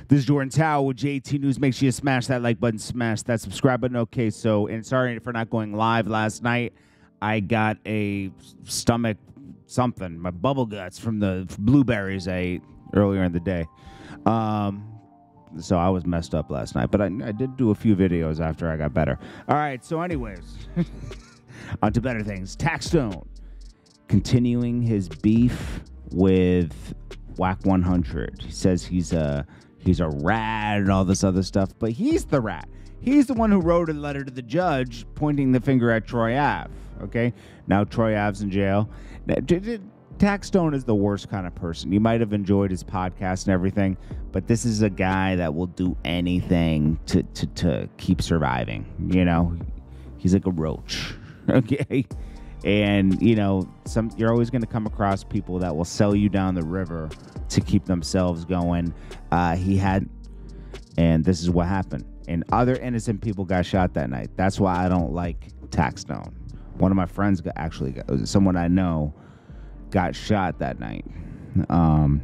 This is Jordan Tower with JT News. Make sure you smash that like button, smash that subscribe button. Okay, so, and sorry for not going live last night. I got a stomach something, my bubble guts from the blueberries I ate earlier in the day. So I was messed up last night, but I did do a few videos after I got better. All right, so anyways, on to better things. Taxstone continuing his beef with Whack 100. He says he's a rat and all this other stuff, but he's the rat. He's the one who wrote a letter to the judge pointing the finger at Troy Ave. Okay, now Troy Ave's in jail. Taxstone is the worst kind of person. You might have enjoyed his podcast and everything, but this is a guy that will do anything to keep surviving. You know, he's like a roach. Okay, and you know, you're always going to come across people that will sell you down the river to keep themselves going. And this is what happened. And other innocent people got shot that night. That's why I don't like Taxstone. One of my friends someone I know got shot that night. And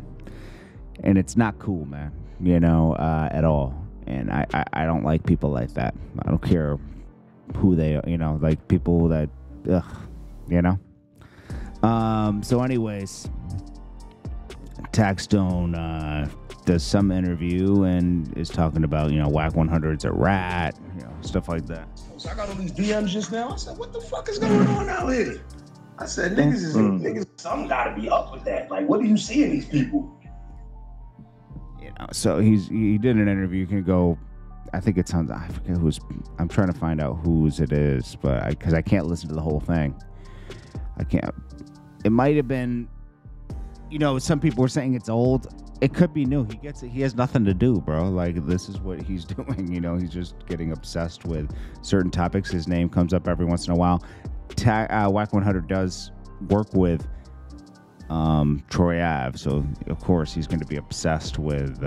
it's not cool, man, you know, at all. And I don't like people like that. I don't care who they are, you know, like people that, you know. So anyways, Taxstone does some interview and is talking about, you know, Whack 100's a rat, you know, stuff like that. So I got all these DMs just now. I said, what the fuck is going on out here? I said, niggas, something gotta be up with that. Like, what do you see in these people? You know, so he did an interview. You can go, I think it sounds, I forget who's, I'm trying to find out whose it is, but because I can't listen to the whole thing. I can't. It might have been, you know, some people were saying it's old. It could be new. He gets it. He has nothing to do, bro. Like, this is what he's doing. You know, he's just getting obsessed with certain topics. His name comes up every once in a while. Whack 100 does work with Troy Ave, so of course he's going to be obsessed with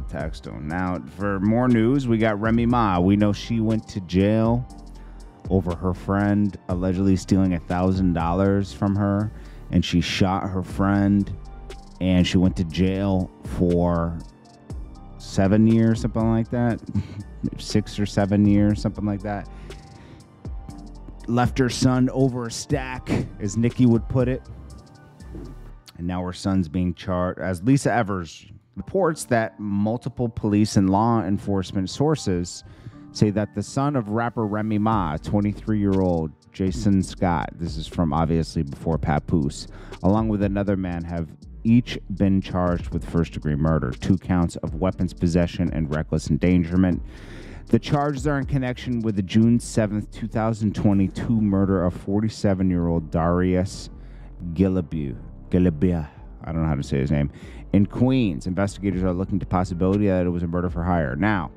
Taxstone. Now, for more news, we got Remy Ma. We know she went to jail over her friend allegedly stealing $1,000 from her, and she shot her friend, and she went to jail for 7 years, something like that. 6 or 7 years, something like that. Left her son over a stack, as Nikki would put it. And now her son's being charged. As Lisa Evers reports that multiple police and law enforcement sources say that the son of rapper Remy Ma, 23-year-old Jason Scott, this is from obviously before Papoose, along with another man, have each been charged with first-degree murder, 2 counts of weapons possession and reckless endangerment. The charges are in connection with the June 7th, 2022 murder of 47-year-old Darius Gilabia. I don't know how to say his name. In Queens, investigators are looking to the possibility that it was a murder for hire. Now,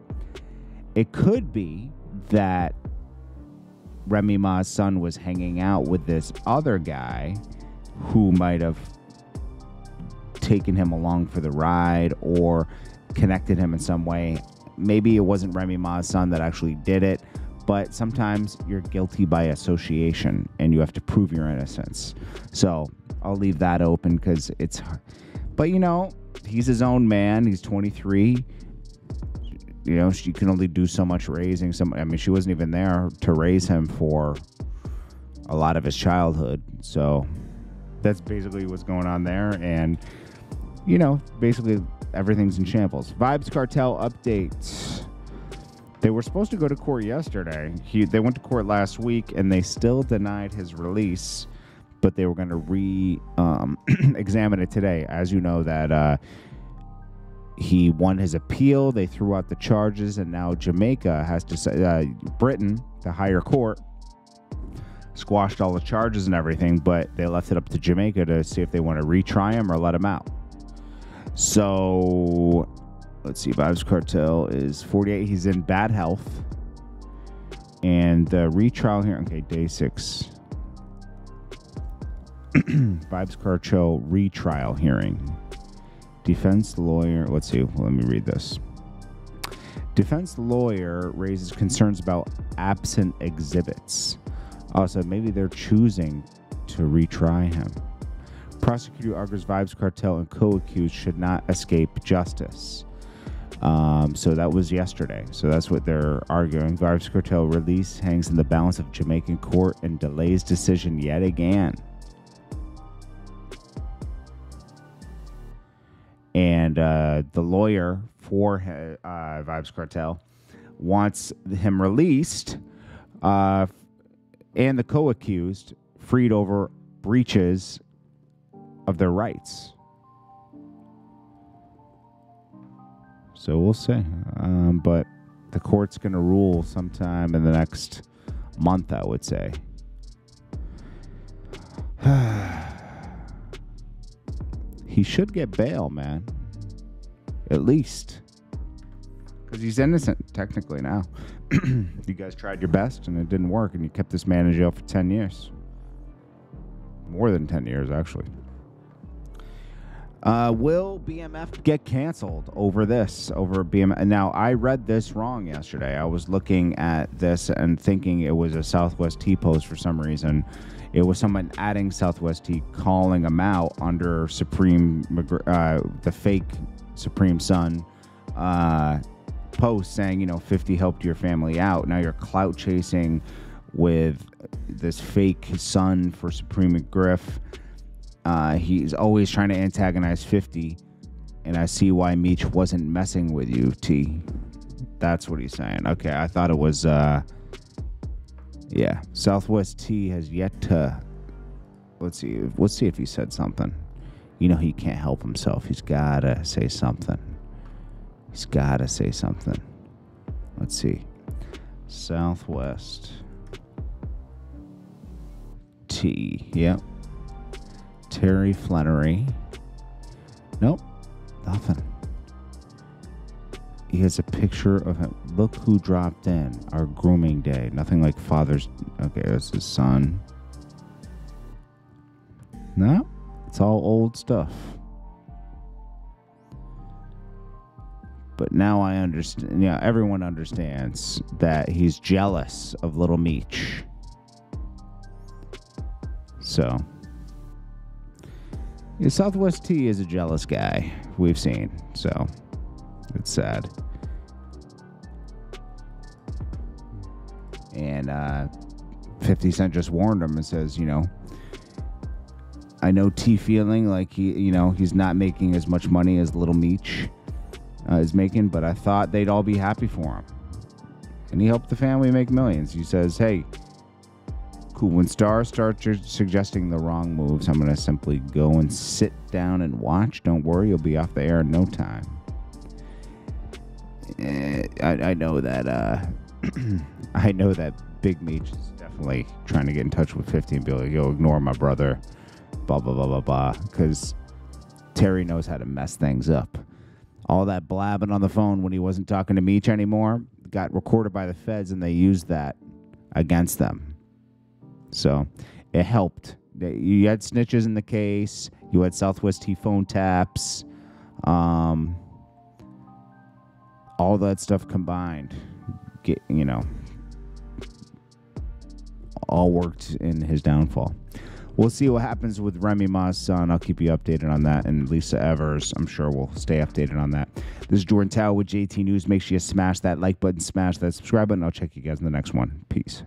it could be that Remy Ma's son was hanging out with this other guy who might have taken him along for the ride or connected him in some way. Maybe it wasn't Remy Ma's son that actually did it, but sometimes you're guilty by association and you have to prove your innocence. So I'll leave that open because it's hard. But, you know, he's his own man. He's 23. You know, she can only do so much raising. I mean, she wasn't even there to raise him for a lot of his childhood. So that's basically what's going on there. And, you know, basically everything's in shambles. Vybz Kartel updates. They were supposed to go to court yesterday. They went to court last week, and they still denied his release, but they were going to examine it today. As you know, that he won his appeal. They threw out the charges, and now Jamaica has to say, Britain, the higher court, squashed all the charges and everything, but they left it up to Jamaica to see if they want to retry him or let him out. So, let's see. Vybz Kartel is 48. He's in bad health. And the retrial here, okay, day 6. Vybz Kartel retrial hearing. Defense lawyer, let's see. Let me read this. Defense lawyer raises concerns about absent exhibits. Also, maybe they're choosing to retry him. Prosecutor argues Vibes Cartel and co-accused should not escape justice. So that was yesterday. So that's what they're arguing. Vibes Cartel release hangs in the balance of Jamaican court and delays decision yet again. And the lawyer for Vibes Cartel wants him released and the co-accused freed over breaches of their rights. So we'll see. But the court's going to rule sometime in the next month, I would say. He should get bail, man. At least. Because he's innocent, technically, now. You guys tried your best, and it didn't work, and you kept this man in jail for 10 years. More than 10 years, actually. Will BMF get canceled over this? Over BMF? Now, I read this wrong yesterday. I was looking at this and thinking it was a Southwest T post for some reason. It was someone adding Southwest T, calling him out under the fake Supreme Son post saying, 50 helped your family out. Now you're clout chasing with this fake son for Supreme McGriff. He's always trying to antagonize 50, and I see why Meech wasn't messing with you, T. That's what he's saying. Okay, I thought it was, Southwest T has yet to, let's see if he said something. He can't help himself. He's gotta say something. Let's see. Southwest T, yep. Terry Flannery. Nope. Nothing. He has a picture of him. Look who dropped in. Our grooming day. Nothing like Father's. Okay, that's his son. No. It's all old stuff. But now I understand. Yeah, everyone understands that he's jealous of Little Meech. So. Yeah, Southwest T is a jealous guy, we've seen, so it's sad. And 50 Cent just warned him and says, I know T feeling like he's not making as much money as Little Meech is making, but I thought they'd all be happy for him. And he helped the family make millions. He says, hey, cool. When stars start suggesting the wrong moves, I'm going to simply go and sit down and watch. Don't worry, you'll be off the air in no time. I know that I know that Big Meech is definitely trying to get in touch with 50 and be like, yo, ignore my brother, blah, blah, blah, blah, blah. Because Terry knows how to mess things up. All that blabbing on the phone when he wasn't talking to Meech anymore got recorded by the feds, and they used that against them. So it helped. You had snitches in the case. You had Southwest T phone taps. All that stuff combined, all worked in his downfall. We'll see what happens with Remy Ma's son. I'll keep you updated on that. And Lisa Evers, I'm sure we'll stay updated on that. This is Jordan Tao with JT News. Make sure you smash that like button, smash that subscribe button. I'll check you guys in the next one. Peace.